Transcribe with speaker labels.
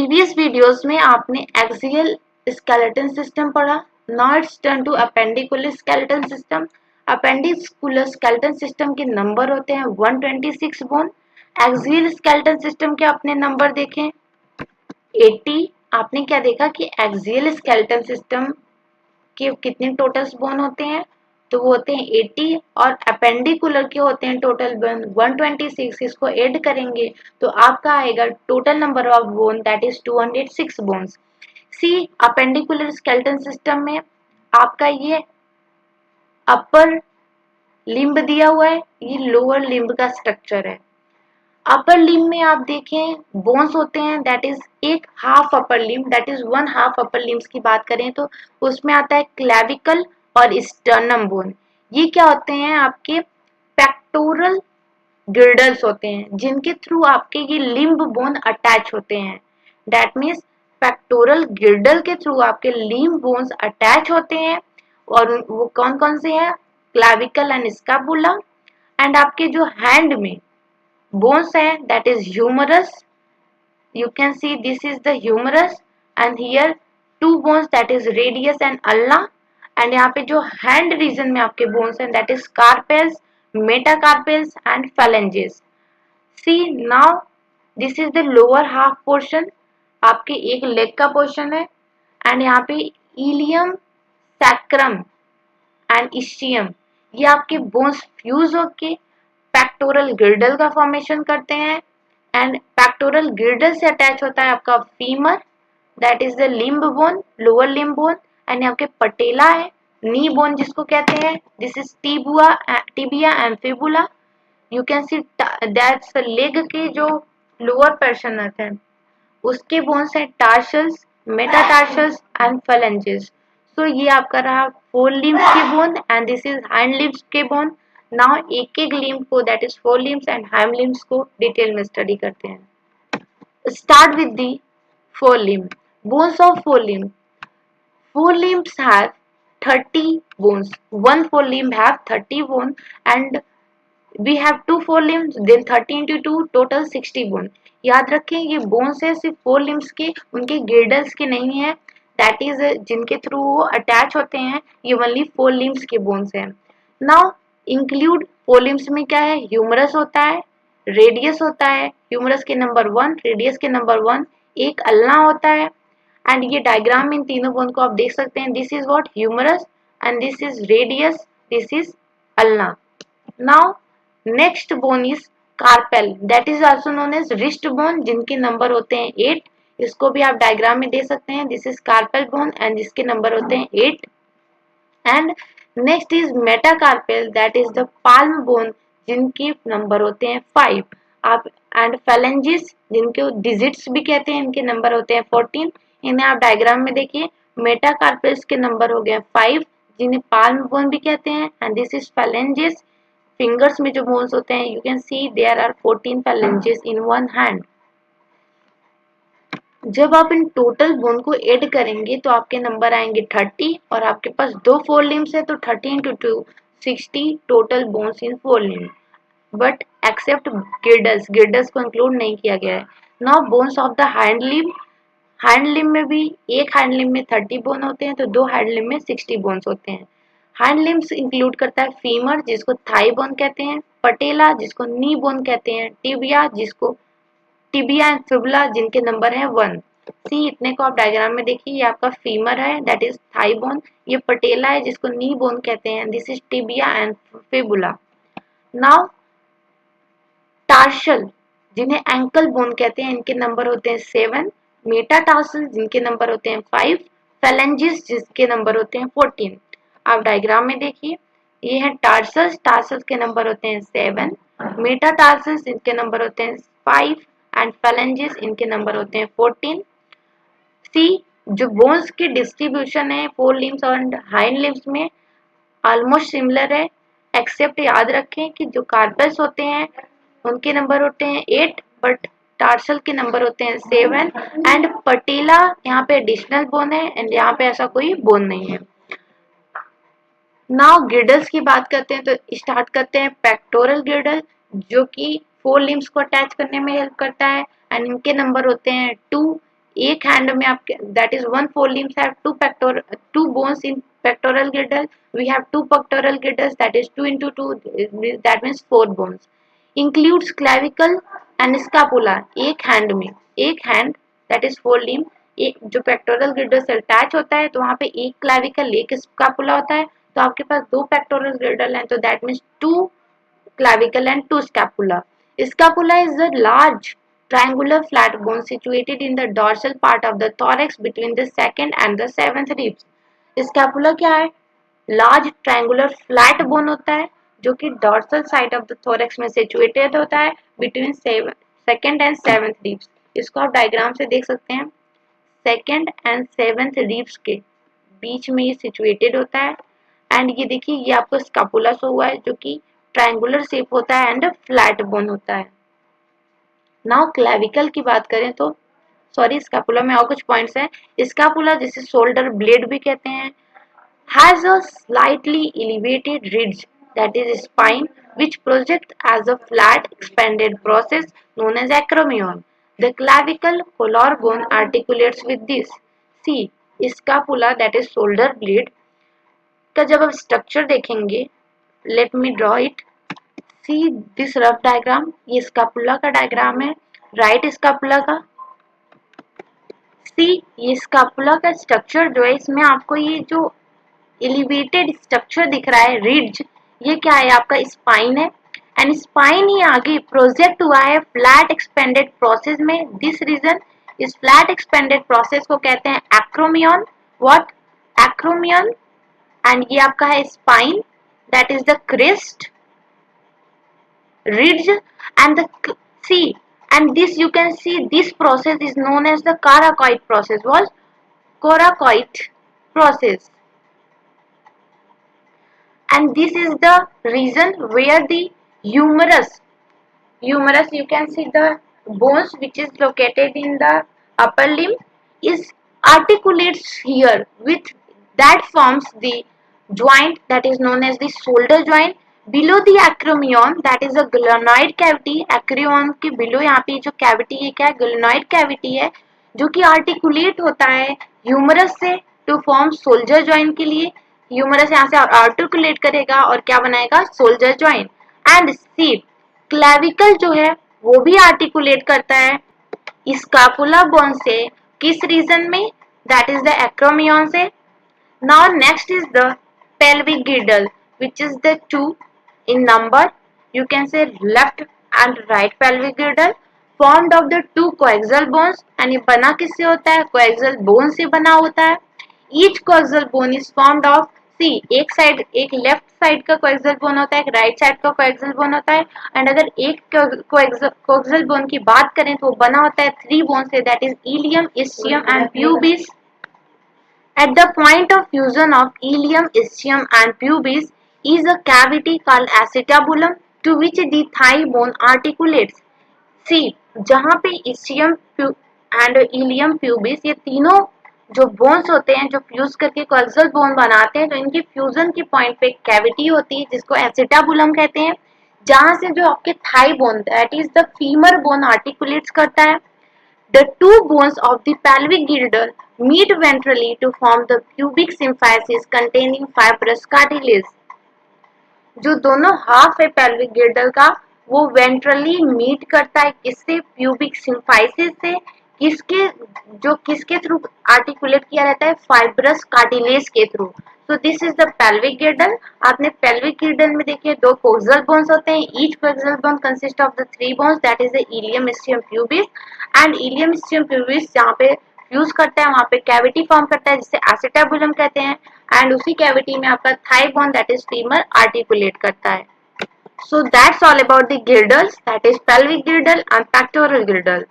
Speaker 1: Previous videos में आपने axial skeleton system पढ़ा. Now it's turn to appendicular skeleton system. Appendicular skeleton system के number होते हैं 126 बोन. एक्सियल स्केलेटन सिस्टम के अपने नंबर देखें 80. आपने क्या देखा कि एक्सियल स्केलेटन सिस्टम के कितने टोटल बोन होते हैं, तो वो होते हैं 80 और अपेंडिकुलर के होते हैं टोटल बोन 126. इसको ऐड करेंगे तो आपका आएगा total number of bone that is 206 bones. See appendicular skeleton system में आपका ये अपर लिम्ब दिया हुआ है, ये लोअर लिम्ब का स्ट्रक्चर है. अपर लिम्ब में आप देखें बोन्स होते हैं दैट इज एक half upper limb that is one half upper limbs की बात करें तो उसमें आता है क्लेविकल और स्टर्नम बोन. ये क्या होते हैं आपके पेक्टोरल गिर्डल्स होते हैं जिनके थ्रू आपके ये लिम्ब बोन अटैच होते हैं. दैट मीन्स पेक्टोरल गिर्डल के थ्रू आपके लिम्ब बोन्स अटैच होते हैं और वो कौन कौन से हैं, क्लेविकल एंड स्कैपुला. एंड आपके जो हैंड में bones है that is humerus. You can see this is the humerus and here two bones that is radius and ulna. and यहाँ पे जो hand region में आपके bones हैं that is carpals, metacarpals and phalanges. See now this is the lower half portion. आपके एक leg का portion है and यहाँ पे ilium, sacrum and ischium ये आपके bones fuse होके पैक्टोरल गिर्डल का फॉर्मेशन करते हैं. एंड पैक्टोरल गिर्डल से अटैच होता है आपका femur that is the limb bone, lower limb bone. And आपके पटेला है, नी बोन जिसको कहते हैं, this is tibia and fibula. You can see that's leg के जो लोअर पोर्शन है उसके बोन्स है टार्सल्स, मेटाटार्सल्स एंड फेलेंजेस. सो ये आपका रहा फोर लिम्ब्स के bone and this is hind limbs के बोन. नाउ एक एक लिम्ब को that is four limbs and hind limbs को डिटेल में स्टडी करते हैं. Start with the four limb. Bones of four limb. Four limbs have 30 bones. One forelimb have 30 bone and we have two forelimbs then 30 into 2 total 60 bone. याद रखें ये bones है सिर्फ four limbs के, उनके गिर्डल्स के नहीं है. दैट इज जिनके थ्रू वो अटैच होते हैं ये ओनली फोर लिम्ब्स के बोन्स हैं. नाउ इंक्लूड फोर लिम्ब्स में क्या है, ह्यूमरस होता है, रेडियस होता है, ह्यूमरस के नंबर 1, रेडियस के नंबर 1, एक अल्ना होता है. एंड ये डायग्राम में इन तीनों बोन को आप देख सकते हैं. This is what humerus and this is radius, this is ulna. Now next bone is carpal that is also known as wrist bone जिनके नंबर होते हैं 8. इसको भी आप डायग्राम में दे सकते हैं. This is carpal bone and जिसके नंबर होते हैं 8. And next is metacarpal that is the palm bone जिनके नंबर होते हैं 5. आप एंड फेलेंजिस जिनको डिजिट्स भी कहते हैं इनके नंबर होते हैं 14. इन्हें आप डायग्राम में देखिए. मेटाकार्पेल्स के नंबर हो गए 5 जिन्हें पाल्म बोन भी कहते हैं and this is phalanges. Fingers में जो बोन्स होते हैं you can see there are 14 phalanges in one hand. जब आप इन टोटल बोन को ऐड करेंगे तो आपके नंबर आएंगे 30 और आपके पास दो फोर लिम्स है तो 30 into 2 60 total bones in forelimb. But except girdles, girdles को इंक्लूड नहीं किया गया है. Now bones of the hind limb. Hind limb में भी एक हाइंड लिम्ब में 30 बोन होते हैं तो दो हाइंड लिम्ब में 60 बोन्स होते हैं. हाइंड लिम्स इंक्लूड करता है फीमर जिसको थाई बोन कहते हैं, पटेला जिसको नी बोन कहते हैं, टिबिया जिसको टिबिया एंड फिबुला जिनके नंबर है 1. सी इतने को आप डायग्राम में देखिए. ये आपका फीमर है दैट इज थाई बोन, ये पटेला है जिसको नी बोन कहते हैं, this is tibia and fibula. Now tarsal जिन्हें एंकल बोन कहते हैं इनके नंबर होते हैं 7. मेटाटार्सल जिनके नंबर होते हैं 5. फेलेंजिस जिसके नंबर होते हैं 14. आप डायग्राम में देखिए. ये है टार्सल्स, टार्सल्स के नंबर होते हैं 7. मेटाटार्सल्स इनके नंबर होते हैं 5 एंड फेलेंजिस इनके नंबर होते हैं 14. सी जो बोन्स की डिस्ट्रीब्यूशन है फोर लिम्स और हाइंड लिम्स में ऑलमोस्ट सिमिलर है एक्सेप्ट याद रखें कि जो कार्पेल्स होते हैं उनके नंबर होते हैं 8 बट टार्सल के नंबर होते हैं 7 एंड पटेला यहाँ पे एडिशनल बोन है एंड यहाँ पे ऐसा कोई बोन नहीं है. नाउ गिर्डल्स की बात करते हैं तो स्टार्ट करते हैं पेक्टोरल गिर्डल जो कि फोर लिम्स को अटैच करने में हेल्प करता है एंड इनके नंबर होते हैं 2. एक हैंड में आपके that is one forelimbs have two bones in pectoral girdle, we have two pectoral girdles that is 2 into 2, that means 4 bones. Includes clavicle and scapula. एक हैंड में, एक hand that is four limb, एक जो pectoral गिर्डल से attach होता है तो वहां पे एक क्लैविकल एक स्कापुला होता है, तो आपके पास दो पेक्टोरल गिर्डल हैं, तो that means two clavicle and two scapula. Scapula is a large triangular flat bone situated in the dorsal part of the thorax between the second and the seventh ribs. Scapula क्या है? Large triangular flat bone होता है जो कि dorsal side of the thorax में situated होता है between second and seventh ribs. इसको आप डायग्राम से देख सकते हैं. सेकंड एंड सेवंथ रिब्स के बीच में ये सिचुएटेड होता है. एंड ये देखिए ये आपको स्कापुला शो हुआ है जो कि ट्रायंगुलर शेप होता है एंड फ्लैट बोन होता है. नाउ क्लैविकल की बात करें तो सॉरी स्कापुला में और कुछ पॉइंट्स हैं. स्कापुला जिसे शोल्डर ब्लेड भी कहते हैं has a slightly elevated ridge that is spine which projects as a flat expanded process known as acromion. The clavicle collarbone articulates with this. See, scapula that is shoulder blade का जब आप structure देखेंगे, let me draw it. See this rough diagram. ये scapula का diagram है, right scapula का. सी ये scapula का स्ट्रक्चर जो है इसमें आपको ये जो एलिवेटेड स्ट्रक्चर दिख रहा है रिड्ज, ये क्या है आपका स्पाइन है. एंड स्पाइन ही आगे प्रोजेक्ट हुआ है फ्लैट एक्सपेंडेड प्रोसेस में. दिस रीजन इस फ्लैट एक्सपेंडेड प्रोसेस को कहते हैं एक्रोमियन. व्हाट? एक्रोमियन. एंड ये आपका है spine that is the crest ridge and the see and this you can see this process is known as the coracoid process. Was coracoid process, and this is the reason where the humerus you can see the bones which is located in the upper limb is articulates here with that forms the joint that is known as the shoulder joint. Below the acromion that is a glenoid cavity. acromion के below यहाँ पे जो cavity है क्या है? glenoid cavity है जो कि articulate होता है humerus से to form shoulder joint के लिए. humerus यहाँ से articulate करेगा और क्या बनाएगा? shoulder joint. and see clavicle जो है वो भी articulate करता है scapula bone से. किस रीजन में? that is the acromion से. now next is the pelvic girdle which is the two in number. You can say left and right pelvic girdle formed of the two coaxial bones. and ये बना किससे होता है? coaxial bone से बना होता है. each coaxial bone is formed of see एक साइड एक लेफ्ट साइड का coaxial bone होता है, एक राइट साइड का coaxial bone होता है. एंड अगर एक coaxial bone की बात करें तो वो बना होता है three bone say that is ilium, ischium and pubis. At the point of fusion of ilium, ischium and pubis is a cavity called acetabulum to which the thigh bone articulates. See, जहाँ पे ischium and ilium pubis ये तीनों जो bones होते हैं जो fuse करके coaxial bone बनाते हैं, तो इनकी फ्यूजन की पॉइंट पे कैविटी होती है जिसको acetabulum कहते हैं, जहाँ से जो आपके thigh bone that is the femur bone articulates करता है. The two bones of the pelvic girdle meet ventrally to form the pubic symphysis containing fibrous cartilage. जो दोनों हाफ है pelvic girdle का वो ventrally meet करता है किससे? pubic symphysis से. किसके थ्रू आर्टिकुलेट किया रहता है? fibrous cartilage के through. So this is the pelvic girdle. आपने pelvic girdle में देखिए दो coaxial bones होते हैं. Each coaxial bone consists of the three bones that is the ilium, ischium, pubis. And ilium, ischium, pubis जहाँ पे fuse करता है वहाँ पे कैविटी फॉर्म करता है जिसे acetabulum कहते हैं. एंड उसी कैविटी में आपका thigh bone that is femur articulate करता है. So that's all about the girdles, that is pelvic girdle and pectoral girdle.